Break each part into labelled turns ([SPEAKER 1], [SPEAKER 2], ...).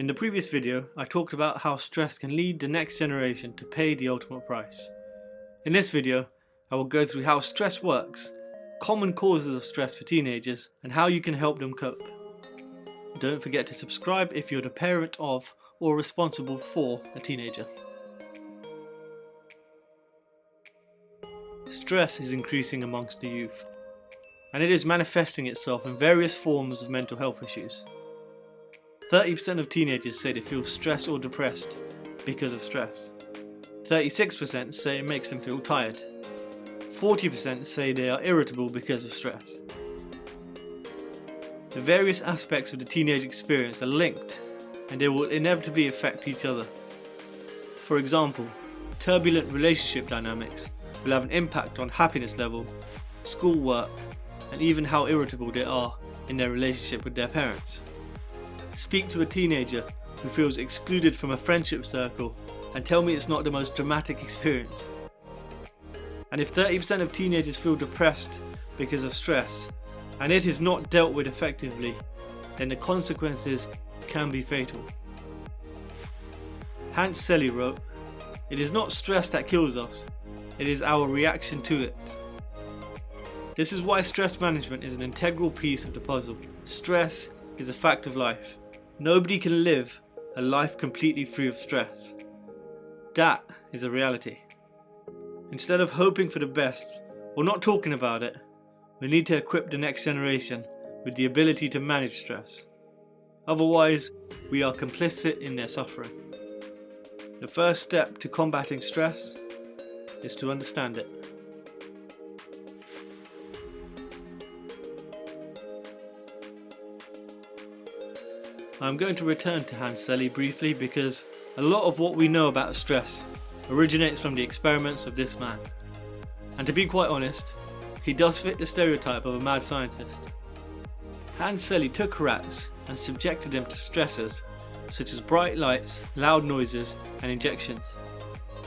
[SPEAKER 1] In the previous video, I talked about how stress can lead the next generation to pay the ultimate price. In this video, I will go through how stress works, common causes of stress for teenagers, and how you can help them cope. Don't forget to subscribe if you're the parent of or responsible for a teenager. Stress is increasing amongst the youth, and it is manifesting itself in various forms of mental health issues. 30% of teenagers say they feel stressed or depressed because of stress. 36% say it makes them feel tired. 40% say they are irritable because of stress. The various aspects of the teenage experience are linked, and they will inevitably affect each other. For example, turbulent relationship dynamics will have an impact on happiness level, schoolwork, and even how irritable they are in their relationship with their parents. Speak to a teenager who feels excluded from a friendship circle and tell me it's not the most dramatic experience. And if 30% of teenagers feel depressed because of stress, and it is not dealt with effectively, then the consequences can be fatal. Selye wrote, "It is not stress that kills us, it is our reaction to it." This is why stress management is an integral piece of the puzzle. Stress is a fact of life. Nobody can live a life completely free of stress. That is a reality. Instead of hoping for the best or not talking about it, we need to equip the next generation with the ability to manage stress. Otherwise, we are complicit in their suffering. The first step to combating stress is to understand it. I'm going to return to Selye briefly because a lot of what we know about stress originates from the experiments of this man. And to be quite honest, he does fit the stereotype of a mad scientist. Selye took rats and subjected them to stressors such as bright lights, loud noises, and injections.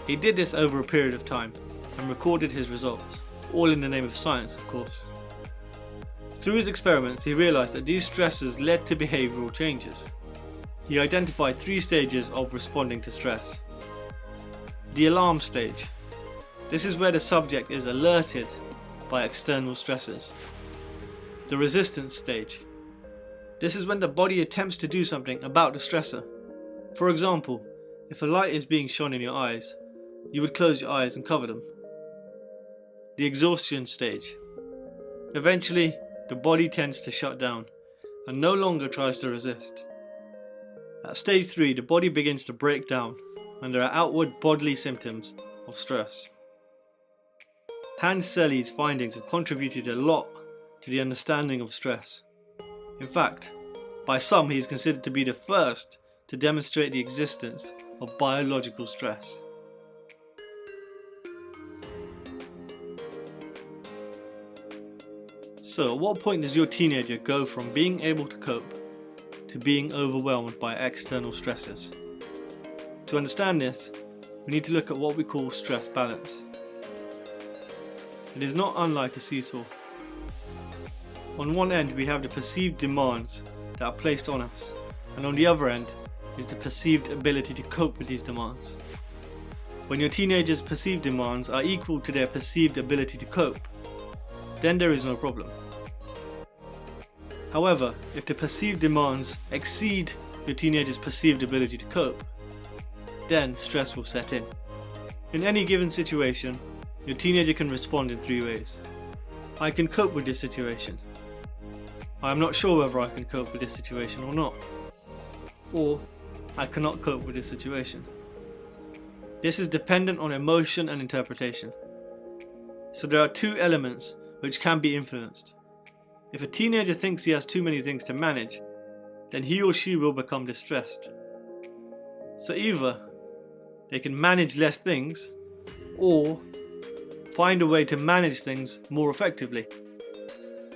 [SPEAKER 1] He did this over a period of time and recorded his results, all in the name of science, of course. Through his experiments, he realized that these stressors led to behavioral changes. He identified 3 stages of responding to stress. The alarm stage. This is where the subject is alerted by external stressors. The resistance stage. This is when the body attempts to do something about the stressor. For example, if a light is being shone in your eyes, you would close your eyes and cover them. The exhaustion stage. Eventually, the body tends to shut down and no longer tries to resist. At stage 3, the body begins to break down and there are outward bodily symptoms of stress. Selye's findings have contributed a lot to the understanding of stress. In fact, by some he is considered to be the first to demonstrate the existence of biological stress. So, at what point does your teenager go from being able to cope to being overwhelmed by external stresses? To understand this, we need to look at what we call stress balance. It is not unlike a seesaw. On one end we have the perceived demands that are placed on us, and on the other end is the perceived ability to cope with these demands. When your teenager's perceived demands are equal to their perceived ability to cope, then there is no problem. However, if the perceived demands exceed your teenager's perceived ability to cope, then stress will set in. In any given situation, your teenager can respond in 3 ways. I can cope with this situation. I am not sure whether I can cope with this situation or not. Or, I cannot cope with this situation. This is dependent on emotion and interpretation. So there are 2 elements which can be influenced. If a teenager thinks he has too many things to manage, then he or she will become distressed. So either they can manage less things, or find a way to manage things more effectively.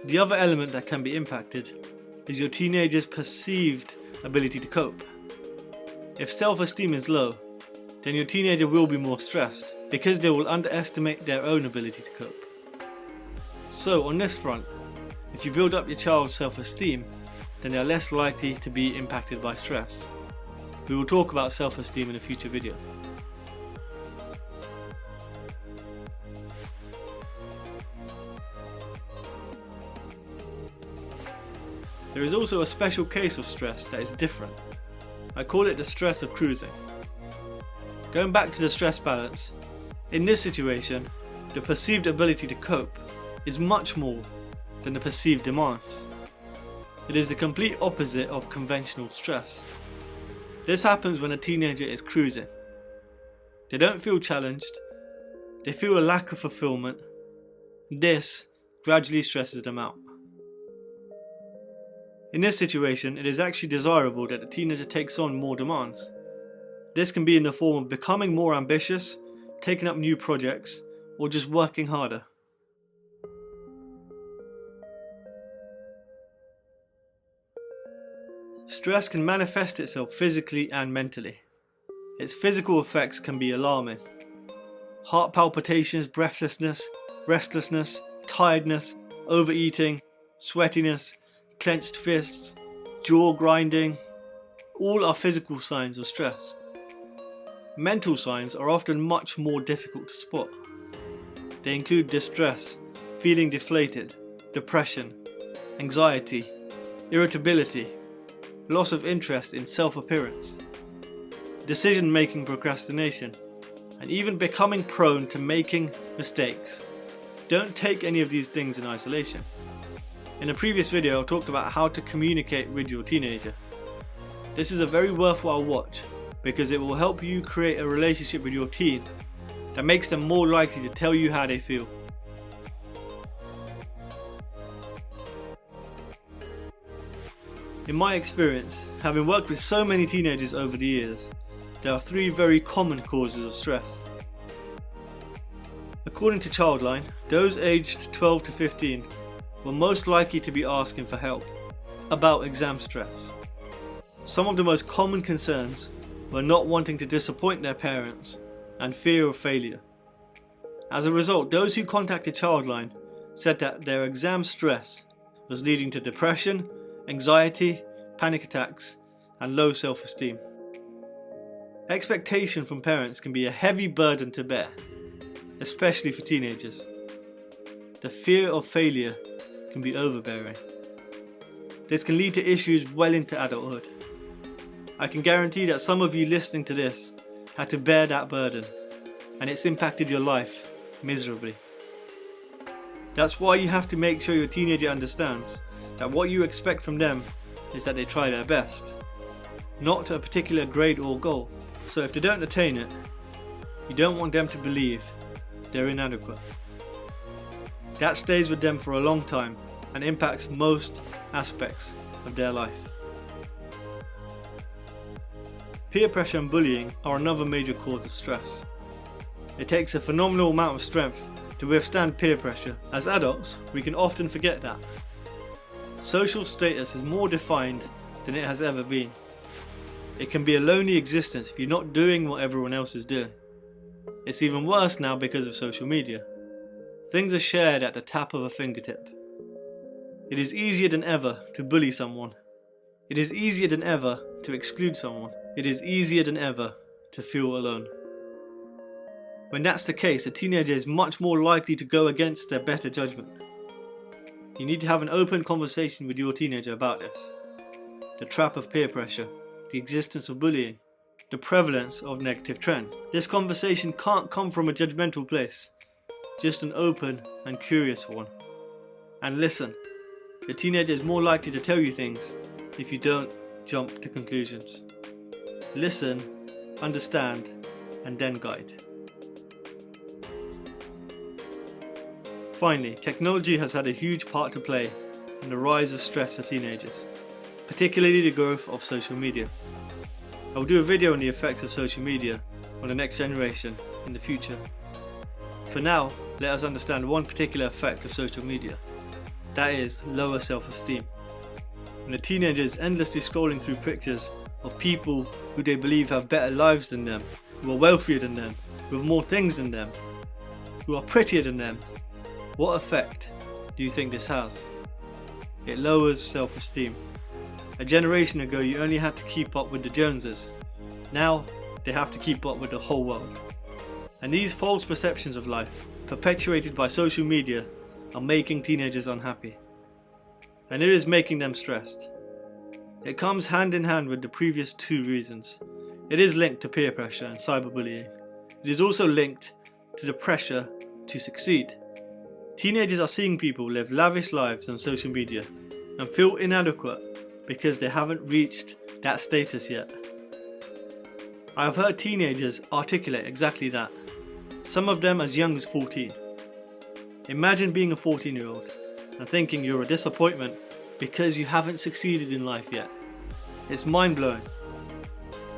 [SPEAKER 1] The other element that can be impacted is your teenager's perceived ability to cope. If self-esteem is low, then your teenager will be more stressed because they will underestimate their own ability to cope. So on this front, If you build up your child's self-esteem, then they are less likely to be impacted by stress. We will talk about self-esteem in a future video. There is also a special case of stress that is different. I call it the stress of cruising. Going back to the stress balance, in this situation, the perceived ability to cope is much more than the perceived demands. It is the complete opposite of conventional stress. This happens when a teenager is cruising. They don't feel challenged, they feel a lack of fulfillment. This gradually stresses them out. In this situation, it is actually desirable that the teenager takes on more demands. This can be in the form of becoming more ambitious, taking up new projects, or just working harder. Stress can manifest itself physically and mentally. Its physical effects can be alarming. Heart palpitations, breathlessness, restlessness, tiredness, overeating, sweatiness, clenched fists, jaw grinding, all are physical signs of stress. Mental signs are often much more difficult to spot. They include distress, feeling deflated, depression, anxiety, irritability, loss of interest in self-appearance, decision-making procrastination, and even becoming prone to making mistakes. Don't take any of these things in isolation. In a previous video I talked about how to communicate with your teenager. This is a very worthwhile watch because it will help you create a relationship with your teen that makes them more likely to tell you how they feel. In my experience, having worked with so many teenagers over the years, there are three very common causes of stress. According to Childline, those aged 12 to 15 were most likely to be asking for help about exam stress. Some of the most common concerns were not wanting to disappoint their parents and fear of failure. As a result, those who contacted Childline said that their exam stress was leading to depression, anxiety, panic attacks, and low self-esteem. Expectation from parents can be a heavy burden to bear, especially for teenagers. The fear of failure can be overbearing. This can lead to issues well into adulthood. I can guarantee that some of you listening to this had to bear that burden, and it's impacted your life miserably. That's why you have to make sure your teenager understands that what you expect from them is that they try their best, not a particular grade or goal. So if they don't attain it, you don't want them to believe they're inadequate. That stays with them for a long time and impacts most aspects of their life. Peer pressure and bullying are another major cause of stress. It takes a phenomenal amount of strength to withstand peer pressure. As adults, we can often forget that. Social status is more defined than it has ever been. It can be a lonely existence if you're not doing what everyone else is doing. It's even worse now because of social media. Things are shared at the tap of a fingertip. It is easier than ever to bully someone. It is easier than ever to exclude someone. It is easier than ever to feel alone. When that's the case, a teenager is much more likely to go against their better judgment. You need to have an open conversation with your teenager about this. The trap of peer pressure, the existence of bullying, the prevalence of negative trends. This conversation can't come from a judgmental place, just an open and curious one. And listen, the teenager is more likely to tell you things if you don't jump to conclusions. Listen, understand, and then guide. Finally, technology has had a huge part to play in the rise of stress for teenagers, particularly the growth of social media. I will do a video on the effects of social media on the next generation in the future. For now, let us understand one particular effect of social media. That is lower self-esteem. When a teenager is endlessly scrolling through pictures of people who they believe have better lives than them, who are wealthier than them, who have more things than them, who are prettier than them, what effect do you think this has? It lowers self-esteem. A generation ago you only had to keep up with the Joneses. Now they have to keep up with the whole world. And these false perceptions of life, perpetuated by social media, are making teenagers unhappy. And it is making them stressed. It comes hand in hand with the previous two reasons. It is linked to peer pressure and cyberbullying. It is also linked to the pressure to succeed. Teenagers are seeing people live lavish lives on social media and feel inadequate because they haven't reached that status yet. I have heard teenagers articulate exactly that, some of them as young as 14. Imagine being a 14-year-old and thinking you're a disappointment because you haven't succeeded in life yet. It's mind-blowing.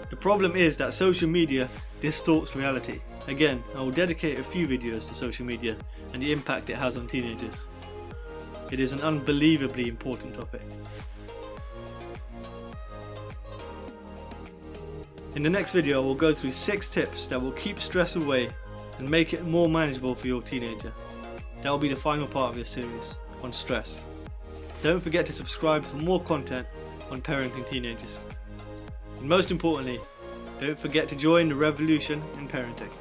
[SPEAKER 1] The problem is that social media distorts reality. Again, I will dedicate a few videos to social media and the impact it has on teenagers. It is an unbelievably important topic. In the next video, I will go through 6 tips that will keep stress away and make it more manageable for your teenager. That will be the final part of this series on stress. Don't forget to subscribe for more content on parenting teenagers. And most importantly, don't forget to join the revolution in parenting.